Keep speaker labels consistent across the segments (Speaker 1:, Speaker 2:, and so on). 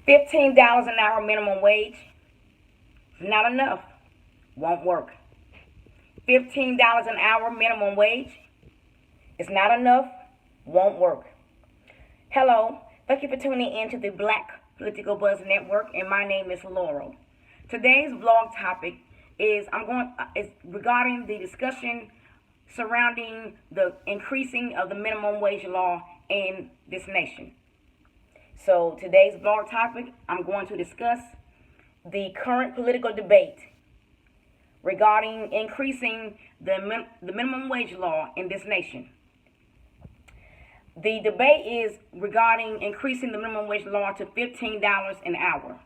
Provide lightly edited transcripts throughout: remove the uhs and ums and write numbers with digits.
Speaker 1: $15 an hour minimum wage, not enough, won't work. $15 an hour minimum wage is not enough, won't work. Hello, thank you for tuning in to the Black Political Buzz Network, and my name is Laurel. Today's vlog topic is regarding the discussion surrounding the increasing of the minimum wage law in this nation. So today's vlog topic, I'm going to discuss the current political debate regarding increasing the minimum wage law in this nation. The debate is regarding increasing the minimum wage law to $15 an hour.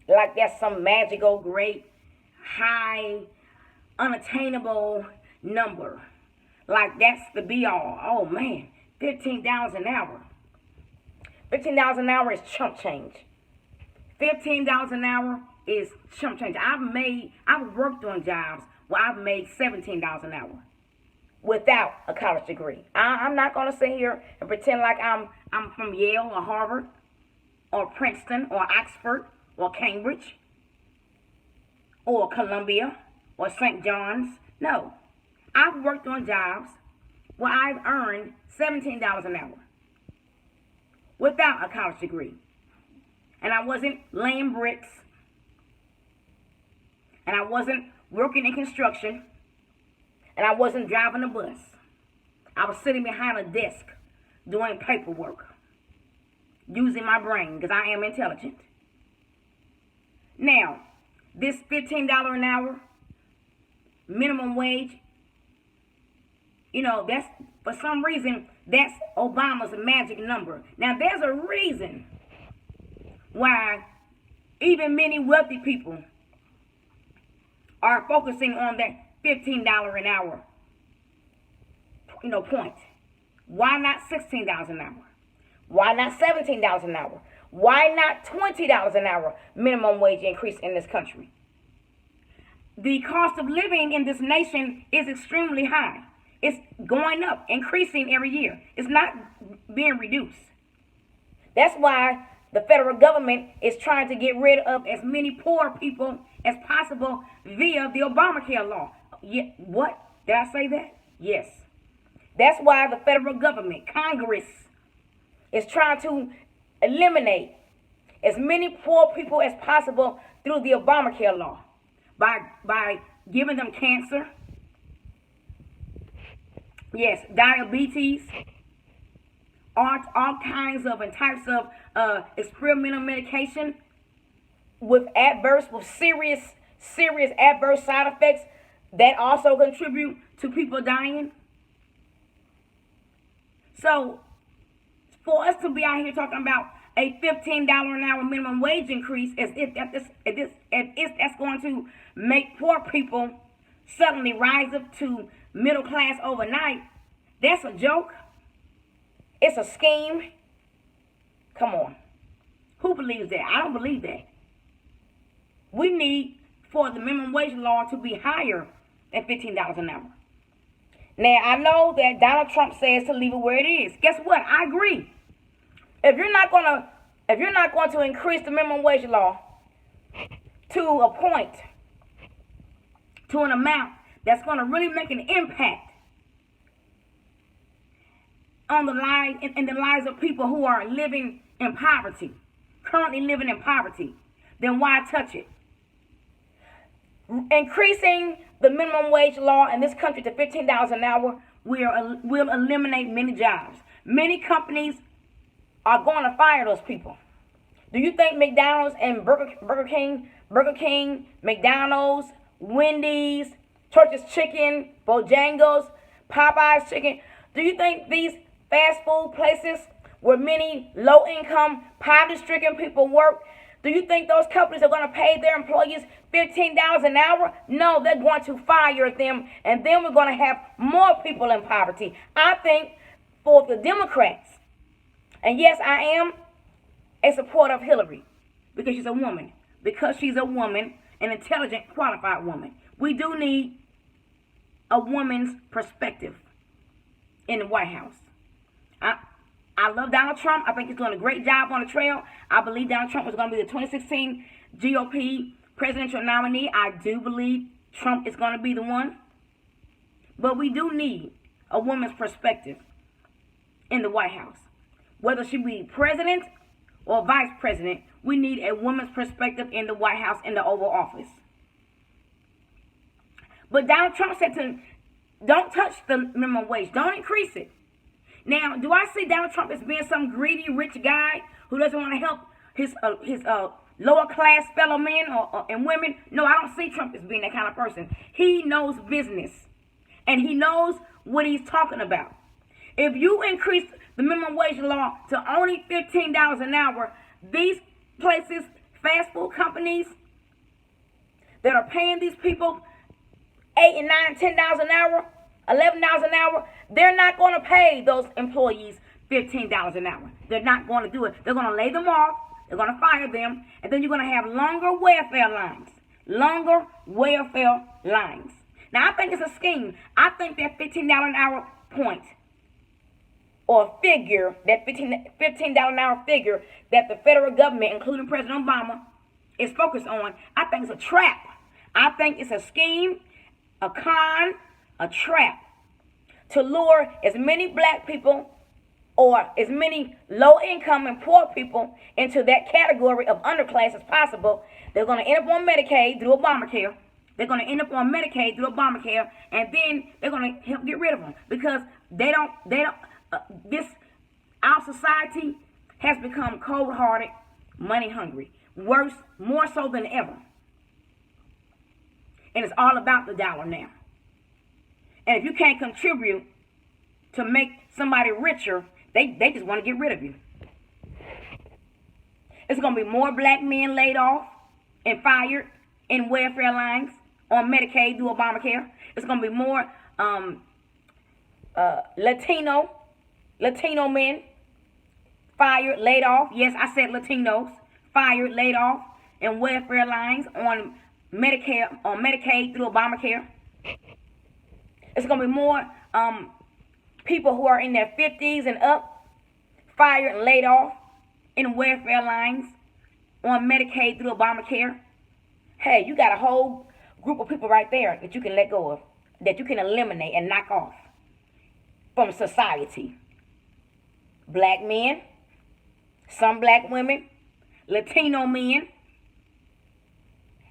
Speaker 1: Like that's some magical, great, high, unattainable number. Like that's the be all. Oh man, $15 an hour. $15 an hour is chump change. $15 an hour is chump change. I've worked on jobs where I've made $17 an hour without a college degree. I'm not gonna sit here and pretend like I'm from Yale or Harvard or Princeton or Oxford or Cambridge or Columbia or St. John's. No, I've worked on jobs where I've earned $17 an hour without a college degree. And I wasn't laying bricks. And I wasn't working in construction. And I wasn't driving a bus. I was sitting behind a desk doing paperwork, using my brain because I am intelligent. Now, this $15 an hour minimum wage, that's, for some reason, that's Obama's magic number. Now, there's a reason why even many wealthy people are focusing on that $15 an hour, point. Why not $16 an hour? Why not $17 an hour? Why not $20 an hour minimum wage increase in this country? The cost of living in this nation is extremely high. It's going up, increasing every year. It's not being reduced. That's why the federal government is trying to get rid of as many poor people as possible via the Obamacare law. What? Did I say that? Yes. That's why the federal government, Congress, is trying to eliminate as many poor people as possible through the Obamacare law by giving them cancer, yes, diabetes, all kinds of and types of experimental medication with serious adverse side effects that also contribute to people dying. So, for us to be out here talking about a $15 an hour minimum wage increase as if that's going to make poor people suddenly rise up to middle class overnight, that's a joke. It's a scheme. Come on. Who believes that? I don't believe that. We need for the minimum wage law to be higher than $15 an hour. Now, I know that Donald Trump says to leave it where it is. Guess what? I agree. If you're not going to increase the minimum wage law to a point, to an amount that's going to really make an impact on the lives of people who are living in poverty, currently living in poverty, then why touch it? Increasing the minimum wage law in this country to $15 an hour will eliminate many jobs. Many companies are going to fire those people. Do you think McDonald's and Burger King, McDonald's, Wendy's, Church's Chicken, Bojangles, Popeye's Chicken, do you think these fast food places where many low-income, poverty-stricken people work, do you think those companies are going to pay their employees $15 an hour? No, they're going to fire them, and then we're going to have more people in poverty. I think for the Democrats, and yes, I am a supporter of Hillary because she's a woman. Because she's a woman, an intelligent, qualified woman. We do need a woman's perspective in the White House. I love Donald Trump. I think he's doing a great job on the trail. I believe Donald Trump is going to be the 2016 GOP presidential nominee. I do believe Trump is going to be the one. But we do need a woman's perspective in the White House. Whether she be president or vice president, we need a woman's perspective in the White House, in the Oval Office. But Donald Trump said don't touch the minimum wage. Don't increase it. Now, do I see Donald Trump as being some greedy, rich guy who doesn't want to help his lower class fellow men and women? No, I don't see Trump as being that kind of person. He knows business, and he knows what he's talking about. If you increase the minimum wage law to only $15 an hour, these places, fast food companies that are paying these people $8 and $9, $10 an hour, $11 an hour, they're not going to pay those employees $15 an hour. They're not going to do it. They're going to lay them off. They're going to fire them. And then you're going to have longer welfare lines. Longer welfare lines. Now, I think it's a scheme. I think that $15 an hour point or figure, that $15 an hour figure that the federal government, including President Obama, is focused on, I think it's a trap. I think it's a scheme, a con, a trap to lure as many black people or as many low-income and poor people into that category of underclass as possible. They're going to end up on Medicaid through Obamacare. They're going to end up on Medicaid through Obamacare, and then they're going to help get rid of them because our society has become cold-hearted, money-hungry, worse, more so than ever. And it's all about the dollar now. And if you can't contribute to make somebody richer, they just want to get rid of you. It's going to be more black men laid off and fired in welfare lines on Medicaid through Obamacare. It's going to be more Latino men fired, laid off. Yes, I said Latinos. Fired, laid off in welfare lines on Medicaid through Obamacare. It's going to be more people who are in their 50s and up, fired and laid off in welfare lines on Medicaid through Obamacare. Hey, you got a whole group of people right there that you can let go of, that you can eliminate and knock off from society. Black men, some black women, Latino men,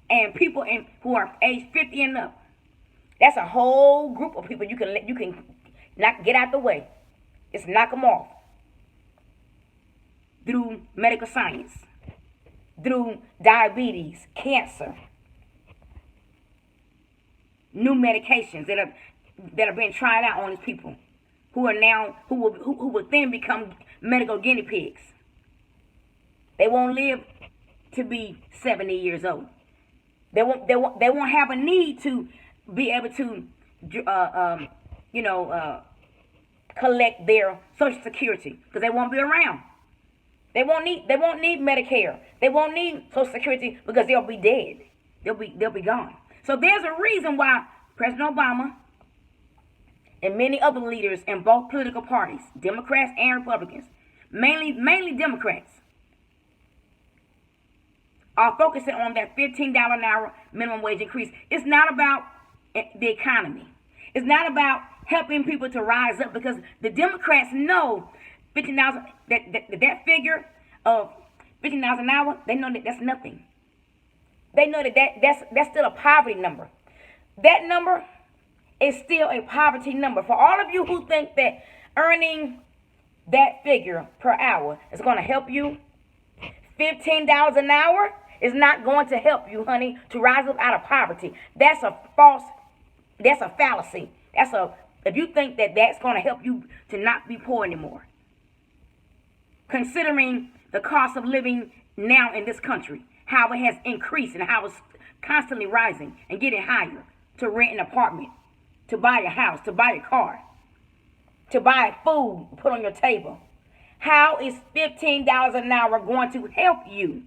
Speaker 1: and people who are age 50 and up. That's a whole group of people you can knock, get out the way. Just knock them off through medical science, through diabetes, cancer, new medications that are being tried out on these people who will then become medical guinea pigs. They won't live to be 70 years old. They won't have a need to be able to collect their Social Security because they won't be around. They won't need Medicare. They won't need Social Security because they'll be dead. They'll be gone. So there's a reason why President Obama and many other leaders in both political parties, Democrats and Republicans, mainly Democrats, are focusing on that $15 an hour minimum wage increase. It's not about the economy. It's not about helping people to rise up because the Democrats know $15, that figure of $15 an hour, they know that that's nothing. They know that's still a poverty number. That number is still a poverty number. For all of you who think that earning that figure per hour is going to help you, $15 an hour is not going to help you, honey, to rise up out of poverty. That's a fallacy. If you think that that's going to help you to not be poor anymore. Considering the cost of living now in this country, how it has increased and how it's constantly rising and getting higher, to rent an apartment, to buy a house, to buy a car, to buy food to put on your table. How is $15 an hour going to help you?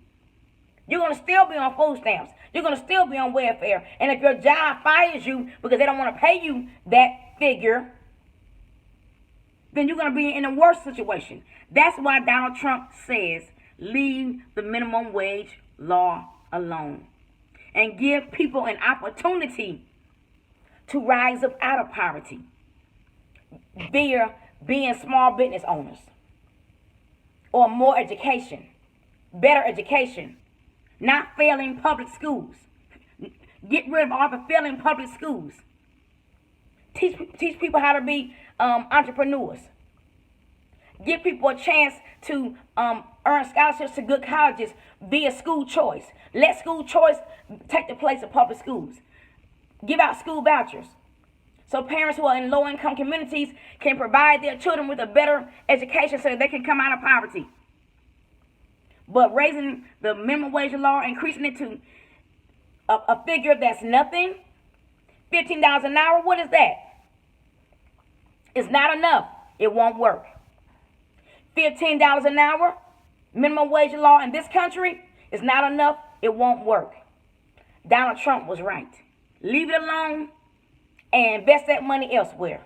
Speaker 1: You're going to still be on food stamps. You're going to still be on welfare. And if your job fires you because they don't want to pay you that figure, then you're going to be in a worse situation. That's why Donald Trump says, leave the minimum wage law alone and give people an opportunity to rise up out of poverty via being small business owners or more education, better education, not failing public schools. Get rid of all the failing public schools. Teach people how to be entrepreneurs. Give people a chance to earn scholarships to good colleges via school choice. Let school choice take the place of public schools. Give out school vouchers so parents who are in low-income communities can provide their children with a better education so that they can come out of poverty. But raising the minimum wage law, increasing it to a figure that's nothing, $15 an hour, what is that? It's not enough. It won't work. $15 an hour, minimum wage law in this country is not enough. It won't work. Donald Trump was right. Leave it alone and invest that money elsewhere.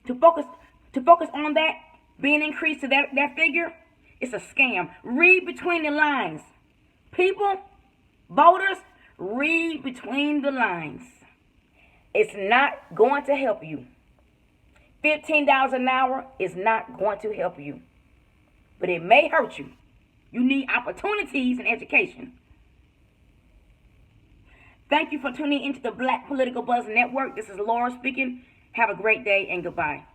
Speaker 1: To focus on that being increased to that figure, it's a scam. Read between the lines. People, voters, read between the lines. It's not going to help you. $15 an hour is not going to help you. But it may hurt you. You need opportunities in education. Thank you for tuning into the Black Political Buzz Network. This is Laura speaking. Have a great day and goodbye.